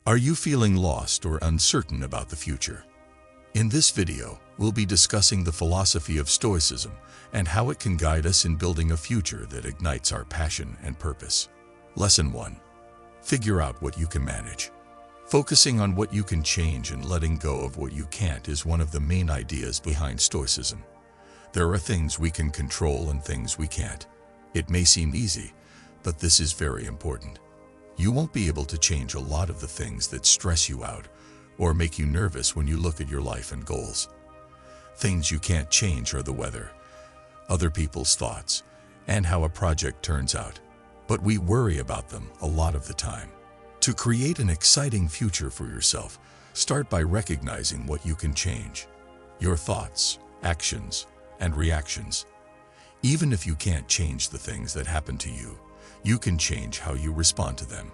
Are you feeling lost or uncertain about the future? In this video, we'll be discussing the philosophy of Stoicism and how it can guide us in building a future that ignites our passion and purpose. Lesson 1. Figure out what you can manage. Focusing on what you can change and letting go of what you can't is one of the main ideas behind Stoicism. There are things we can control and things we can't. It may seem easy, but this is very important. You won't be able to change a lot of the things that stress you out or make you nervous when you look at your life and goals. Things you can't change are the weather, other people's thoughts, and how a project turns out. But we worry about them a lot of the time. To create an exciting future for yourself, start by recognizing what you can change: your thoughts, actions, and reactions. Even if you can't change the things that happen to you, you can change how you respond to them.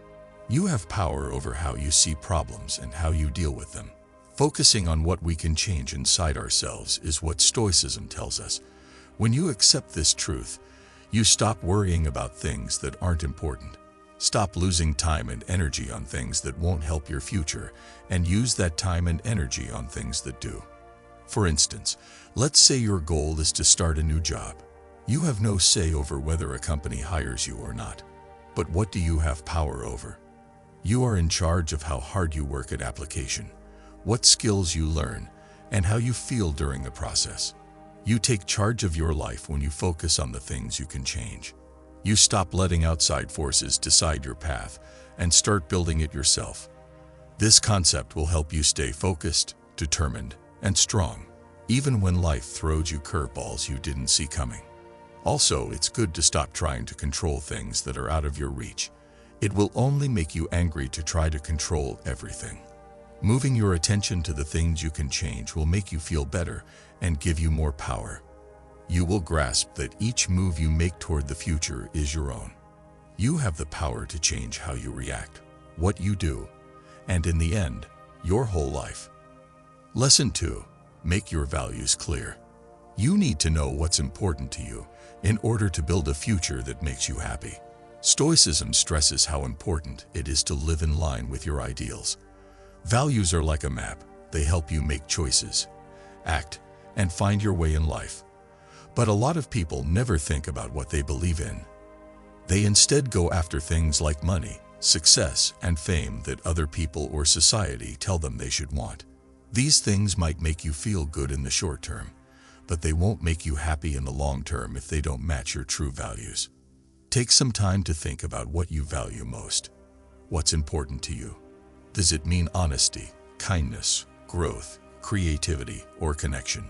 You have power over how you see problems and how you deal with them. Focusing on what we can change inside ourselves is what Stoicism tells us. When you accept this truth, you stop worrying about things that aren't important. Stop losing time and energy on things that won't help your future, and use that time and energy on things that do. For instance, let's say your goal is to start a new job. You have no say over whether a company hires you or not. But what do you have power over? You are in charge of how hard you work at application, what skills you learn, and how you feel during the process. You take charge of your life when you focus on the things you can change. You stop letting outside forces decide your path and start building it yourself. This concept will help you stay focused, determined, and strong, even when life throws you curveballs you didn't see coming. Also, it's good to stop trying to control things that are out of your reach. It will only make you angry to try to control everything. Moving your attention to the things you can change will make you feel better and give you more power. You will grasp that each move you make toward the future is your own. You have the power to change how you react, what you do, and in the end, your whole life. Lesson 2. Make your values clear. You need to know what's important to you in order to build a future that makes you happy. Stoicism stresses how important it is to live in line with your ideals. Values are like a map. They help you make choices, act, and find your way in life. But a lot of people never think about what they believe in. They instead go after things like money, success, and fame that other people or society tell them they should want. These things might make you feel good in the short term, but they won't make you happy in the long term if they don't match your true values. Take some time to think about what you value most. What's important to you? Does it mean honesty, kindness, growth, creativity, or connection?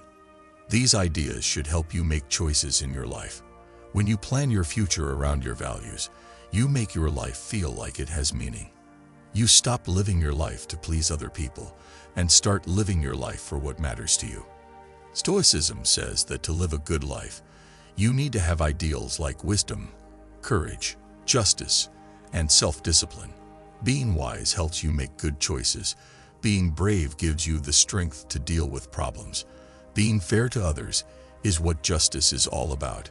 These ideas should help you make choices in your life. When you plan your future around your values, you make your life feel like it has meaning. You stop living your life to please other people and start living your life for what matters to you. Stoicism says that to live a good life, you need to have ideals like wisdom, courage, justice, and self-discipline. Being wise helps you make good choices. Being brave gives you the strength to deal with problems. Being fair to others is what justice is all about.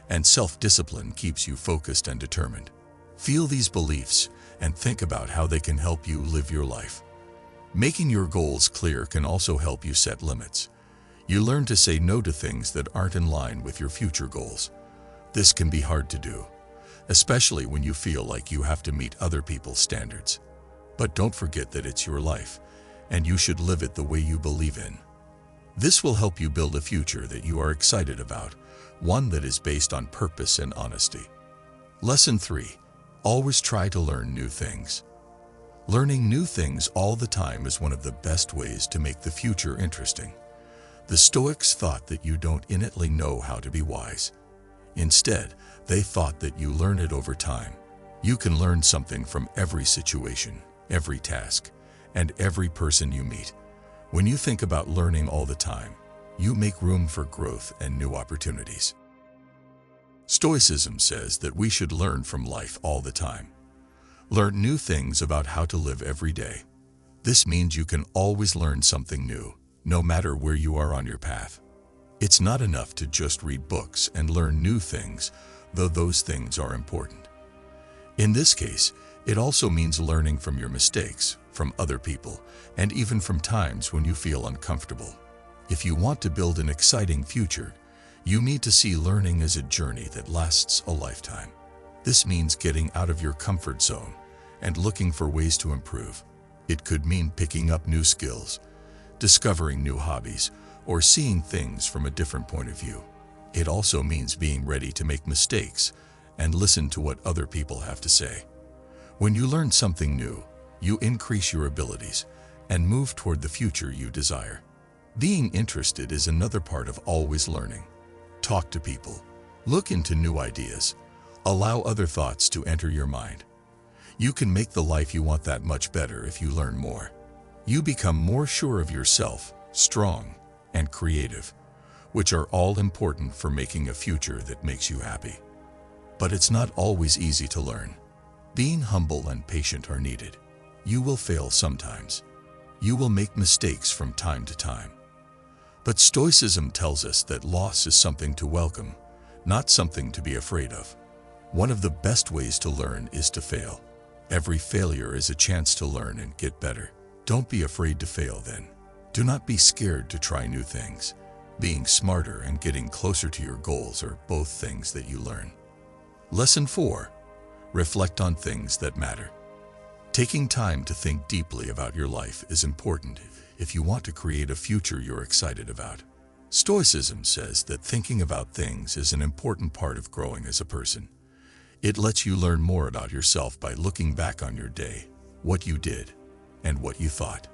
And self-discipline keeps you focused and determined. Feel these beliefs and think about how they can help you live your life. Making your goals clear can also help you set limits. You learn to say no to things that aren't in line with your future goals. This can be hard to do, especially when you feel like you have to meet other people's standards. But don't forget that it's your life, and you should live it the way you believe in. This will help you build a future that you are excited about, one that is based on purpose and honesty. Lesson 3. Always try to learn new things. Learning new things all the time is one of the best ways to make the future interesting. The Stoics thought that you don't innately know how to be wise. Instead, they thought that you learn it over time. You can learn something from every situation, every task, and every person you meet. When you think about learning all the time, you make room for growth and new opportunities. Stoicism says that we should learn from life all the time. Learn new things about how to live every day. This means you can always learn something new, no matter where you are on your path. It's not enough to just read books and learn new things, though those things are important. In this case, it also means learning from your mistakes, from other people, and even from times when you feel uncomfortable. If you want to build an exciting future, you need to see learning as a journey that lasts a lifetime. This means getting out of your comfort zone and looking for ways to improve. It could mean picking up new skills, discovering new hobbies, or seeing things from a different point of view. It also means being ready to make mistakes and listen to what other people have to say. When you learn something new, you increase your abilities and move toward the future you desire. Being interested is another part of always learning. Talk to people. Look into new ideas. Allow other thoughts to enter your mind. You can make the life you want that much better if you learn more. You become more sure of yourself, strong, and creative, which are all important for making a future that makes you happy. But it's not always easy to learn. Being humble and patient are needed. You will fail sometimes. You will make mistakes from time to time. But Stoicism tells us that loss is something to welcome, not something to be afraid of. One of the best ways to learn is to fail. Every failure is a chance to learn and get better. Don't be afraid to fail then. Do not be scared to try new things. Being smarter and getting closer to your goals are both things that you learn. Lesson 4. Reflect on things that matter. Taking time to think deeply about your life is important if you want to create a future you're excited about. Stoicism says that thinking about things is an important part of growing as a person. It lets you learn more about yourself by looking back on your day, what you did, and what you thought.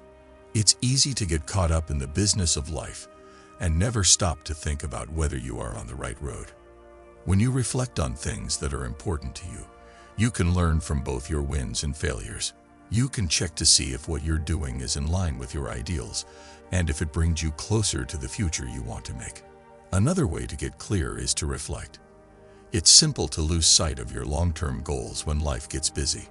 It's easy to get caught up in the business of life and never stop to think about whether you are on the right road. When you reflect on things that are important to you, you can learn from both your wins and failures. You can check to see if what you're doing is in line with your ideals and if it brings you closer to the future you want to make. Another way to get clear is to reflect. It's simple to lose sight of your long-term goals when life gets busy.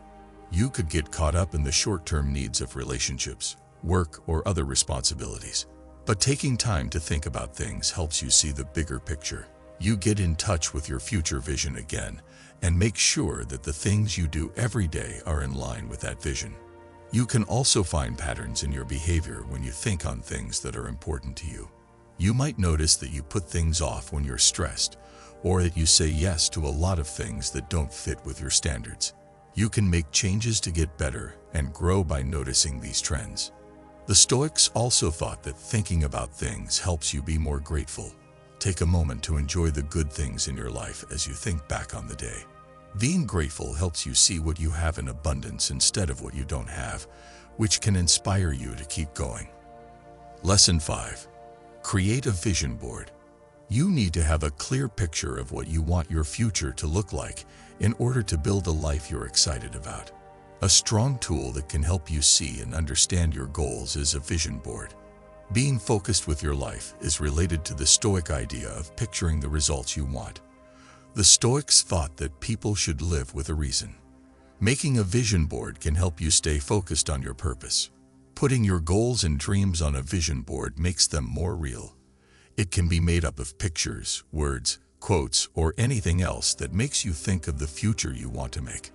You could get caught up in the short-term needs of relationships, work, or other responsibilities. But taking time to think about things helps you see the bigger picture. You get in touch with your future vision again and make sure that the things you do every day are in line with that vision. You can also find patterns in your behavior when you think on things that are important to you. You might notice that you put things off when you're stressed, or that you say yes to a lot of things that don't fit with your standards. You can make changes to get better and grow by noticing these trends. The Stoics also thought that thinking about things helps you be more grateful. Take a moment to enjoy the good things in your life as you think back on the day. Being grateful helps you see what you have in abundance instead of what you don't have, which can inspire you to keep going. Lesson 5. Create a vision board. You need to have a clear picture of what you want your future to look like in order to build a life you're excited about. A strong tool that can help you see and understand your goals is a vision board. Being focused with your life is related to the Stoic idea of picturing the results you want. The Stoics thought that people should live with a reason. Making a vision board can help you stay focused on your purpose. Putting your goals and dreams on a vision board makes them more real. It can be made up of pictures, words, quotes, or anything else that makes you think of the future you want to make.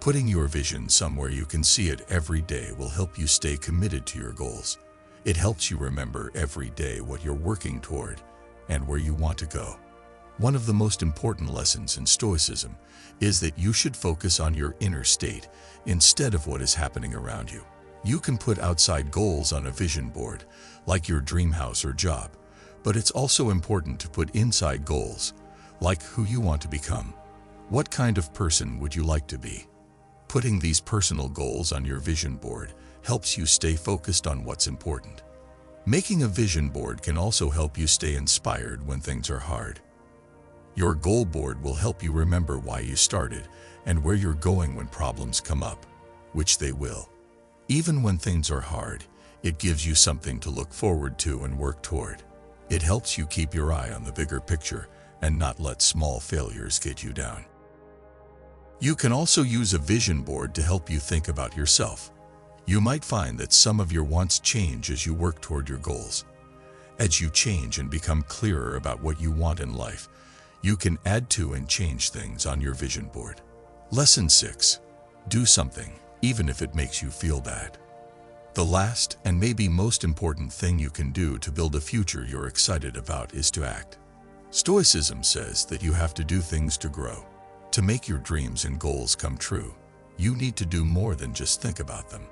Putting your vision somewhere you can see it every day will help you stay committed to your goals. It helps you remember every day what you're working toward and where you want to go. One of the most important lessons in Stoicism is that you should focus on your inner state instead of what is happening around you. You can put outside goals on a vision board, like your dream house or job, but it's also important to put inside goals, like who you want to become. What kind of person would you like to be? Putting these personal goals on your vision board helps you stay focused on what's important. Making a vision board can also help you stay inspired when things are hard. Your goal board will help you remember why you started and where you're going when problems come up, which they will. Even when things are hard, it gives you something to look forward to and work toward. It helps you keep your eye on the bigger picture and not let small failures get you down. You can also use a vision board to help you think about yourself. You might find that some of your wants change as you work toward your goals. As you change and become clearer about what you want in life, you can add to and change things on your vision board. Lesson 6. Do something, even if it makes you feel bad. The last and maybe most important thing you can do to build a future you're excited about is to act. Stoicism says that you have to do things to grow. To make your dreams and goals come true, you need to do more than just think about them.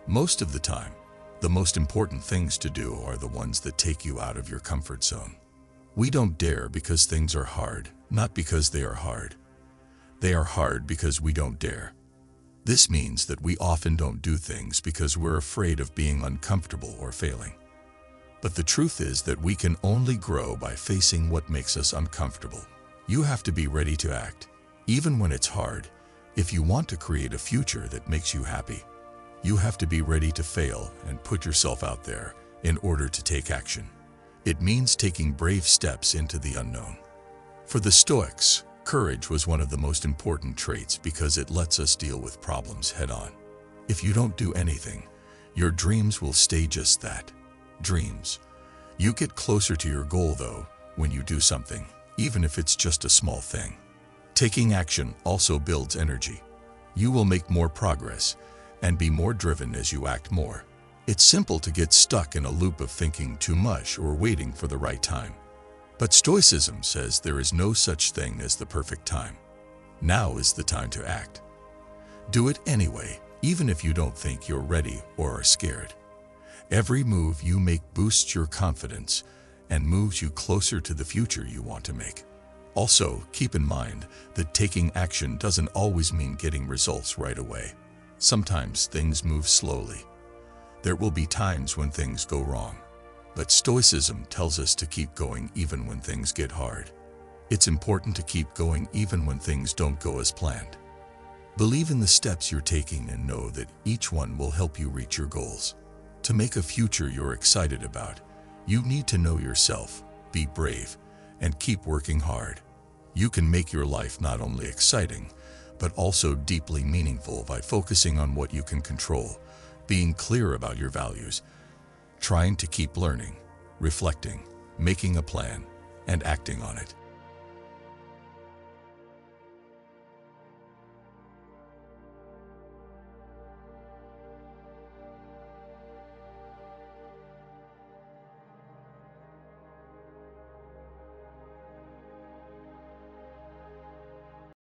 Most of the time, the most important things to do are the ones that take you out of your comfort zone. We don't dare because things are hard, not because they are hard. They are hard because we don't dare. This means that we often don't do things because we're afraid of being uncomfortable or failing. But the truth is that we can only grow by facing what makes us uncomfortable. You have to be ready to act, even when it's hard. If you want to create a future that makes you happy, you have to be ready to fail and put yourself out there in order to take action. It means taking brave steps into the unknown. For the Stoics, courage was one of the most important traits because it lets us deal with problems head-on. If you don't do anything, your dreams will stay just that, dreams. You get closer to your goal, though, when you do something, even if it's just a small thing. Taking action also builds energy. You will make more progress and be more driven as you act more. It's simple to get stuck in a loop of thinking too much or waiting for the right time. But Stoicism says there is no such thing as the perfect time. Now is the time to act. Do it anyway, even if you don't think you're ready or are scared. Every move you make boosts your confidence and moves you closer to the future you want to make. Also, keep in mind that taking action doesn't always mean getting results right away. Sometimes things move slowly. There will be times when things go wrong. But Stoicism tells us to keep going even when things get hard. It's important to keep going even when things don't go as planned. Believe in the steps you're taking and know that each one will help you reach your goals. To make a future you're excited about, you need to know yourself, be brave, and keep working hard. You can make your life not only exciting, but also deeply meaningful by focusing on what you can control, being clear about your values, trying to keep learning, reflecting, making a plan, and acting on it.